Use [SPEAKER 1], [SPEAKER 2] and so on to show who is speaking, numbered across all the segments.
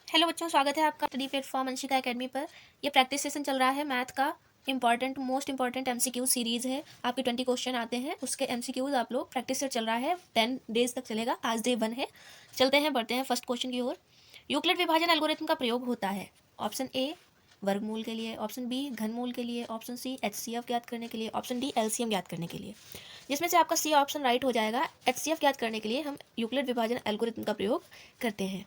[SPEAKER 1] Hello बच्चों, स्वागत है आपका स्टडी प्लेटफॉर्म अंशिका एकेडमी पर। ये प्रैक्टिस सेशन चल रहा है मैथ का। मोस्ट इंपॉर्टेंट एमसीक्यू सीरीज है। आपके 20 क्वेश्चन आते हैं, उसके एमसीक्यूज आप लोग प्रैक्टिस सेट चल रहा है। 10 डेज तक चलेगा। आज डे 1 है। चलते हैं, बढ़ते हैं फर्स्ट क्वेश्चन की ओर। यूक्लिड विभाजन एल्गोरिथम का प्रयोग होता है ऑप्शन ए वर्गमूल के लिए, ऑप्शन बी घनमूल के लिए, ऑप्शन सी एचसीएफ ज्ञात करने के लिए, ऑप्शन डी एलसीएम ज्ञात करने के लिए। जिसमें से आपका सी ऑप्शन राइट हो जाएगा। एचसीएफ ज्ञात करने के लिए हम यूक्लिड विभाजन एल्गोरिथम का प्रयोग करते हैं।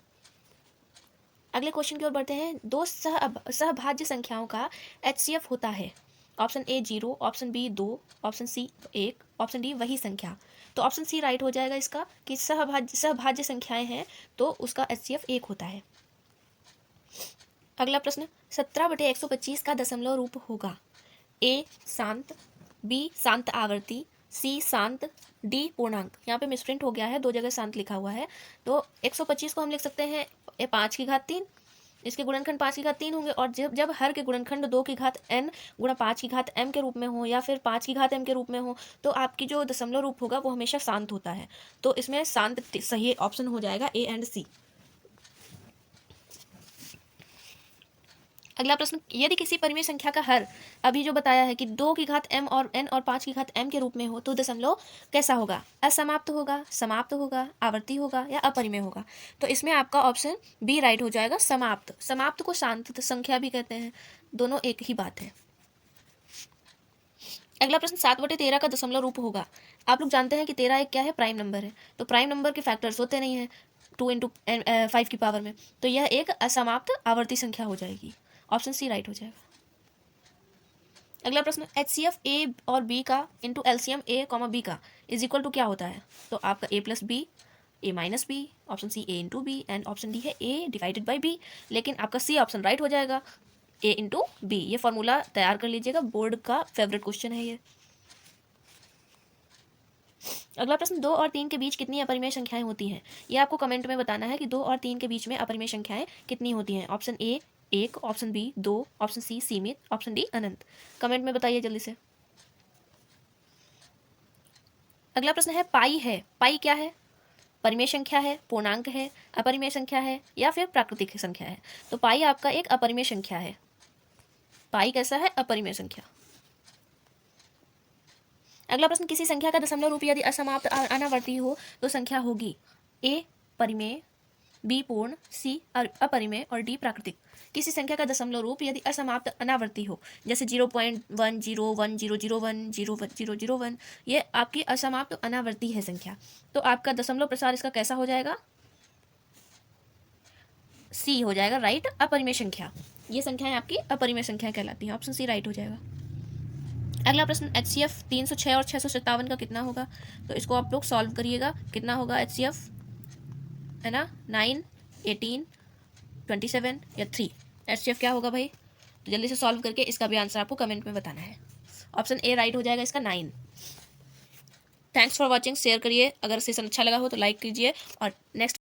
[SPEAKER 1] अगले क्वेश्चन की ओर बढ़ते हैं। दो सहभाज्य संख्याओं का एचसीएफ होता है option A 0, option B 2, option C 1, option D वही संख्या। तो ऑप्शन सी राइट हो जाएगा इसका कि सहभाज्य संख्याएं हैं तो उसका एचसीएफ 1 होता है। अगला प्रश्न, 17/125 का दशमलव रूप होगा ए शांत, बी शांत आवर्ती, सी शांत, डी पूर्णांक। यहाँ पे मिसप्रिंट हो गया है, 2 जगह शांत लिखा हुआ है। तो 125 को हम लिख सकते हैं 5 की घात 3, इसके गुणनखंड 5 की घात 3 होंगे। और जब जब हर के गुणनखंड 2 की घात n गुणा 5 की घात m के रूप में हो या फिर 5 की घात m के रूप में हो तो आपकी जो दशमलव रूप होगा वो हमेशा शांत होता है। तो इसमें शांत सही ऑप्शन हो जाएगा ए एंड सी। अगला प्रश्न, यदि किसी परिमेय संख्या का हर अभी जो बताया है कि 2 की घात m और n और 5 की घात m के रूप में हो तो दशमलव कैसा होगा? असमाप्त होगा, समाप्त होगा, आवर्ती होगा या अपरिमेय होगा? तो इसमें आपका ऑप्शन बी राइट हो जाएगा, समाप्त। समाप्त को शांत संख्या भी कहते हैं, दोनों एक ही बात है। अगला प्रश्न, 7/13 का दशमलव रूप होगा। आप लोग जानते हैं कि 13 एक क्या है? प्राइम नंबर है। तो प्राइम नंबर के फैक्टर्स होते नहीं हैं 2 इंटू 5 की पावर में, तो यह एक असमाप्त आवर्ती संख्या हो जाएगी। ऑप्शन सी राइट हो जाएगा। अगला प्रश्न, एचसीएफ ए और बी का into LCM A comma B का इज इक्वल टू क्या होता है? तो आपका A plus B, A minus B, option C A into B and option D है ए डिवाइडेड बाई बी। लेकिन आपका सी ऑप्शन राइट हो जाएगा, ए इंटू बी। ये फॉर्मूला तैयार कर लीजिएगा, बोर्ड का फेवरेट क्वेश्चन है ये। अगला प्रश्न, 2 और 3 के बीच कितनी अपरिमेय संख्याएं होती हैं? ये आपको कमेंट में बताना है कि 2 और 3 के बीच में अपरिमेय संख्याएं कितनी होती हैं। Option A 1, option B 2, option C सीमित, ऑप्शन डी अनंत। कमेंट में बताइए जल्दी से। अगला प्रश्न है पाई है। पाई क्या है? परिमेय संख्या है, पूर्णांक है, अपरिमेय संख्या है या फिर प्राकृतिक संख्या है? तो पाई आपका एक अपरिमेय संख्या है। पाई कैसा है? अपरिमेय संख्या। अगला प्रश्न, किसी संख्या का दशमलव रूप यदि असमाप्त अनावर्ती हो तो संख्या होगी ए परिमेय, बी पूर्ण, सी अपरिमेय और डी प्राकृतिक। किसी संख्या का दशमलव रूप यदि असमाप्त अनावर्ती हो, जैसे 0.1010010001, ये आपकी असमाप्त अनावर्ती है संख्या, तो आपका दशमलव प्रसार इसका कैसा हो जाएगा? सी हो जाएगा राइट, अपरिमेय संख्या। ये संख्याएं आपकी अपरिमेय संख्याएं कहलाती हैं। ऑप्शन सी राइट हो जाएगा। अगला प्रश्न, एचसीएफ 306 और 657 का कितना होगा? तो इसको आप लोग सॉल्व करिएगा। कितना होगा एचसीएफ? है ना, 9, 18, 27 या 3। एचसीएफ क्या होगा भाई? तो जल्दी से सॉल्व करके इसका भी आंसर आपको कमेंट में बताना है। ऑप्शन ए राइट हो जाएगा इसका 9। Thanks for watching. शेयर करिए, अगर सेशन अच्छा लगा हो तो लाइक कीजिए और नेक्स्ट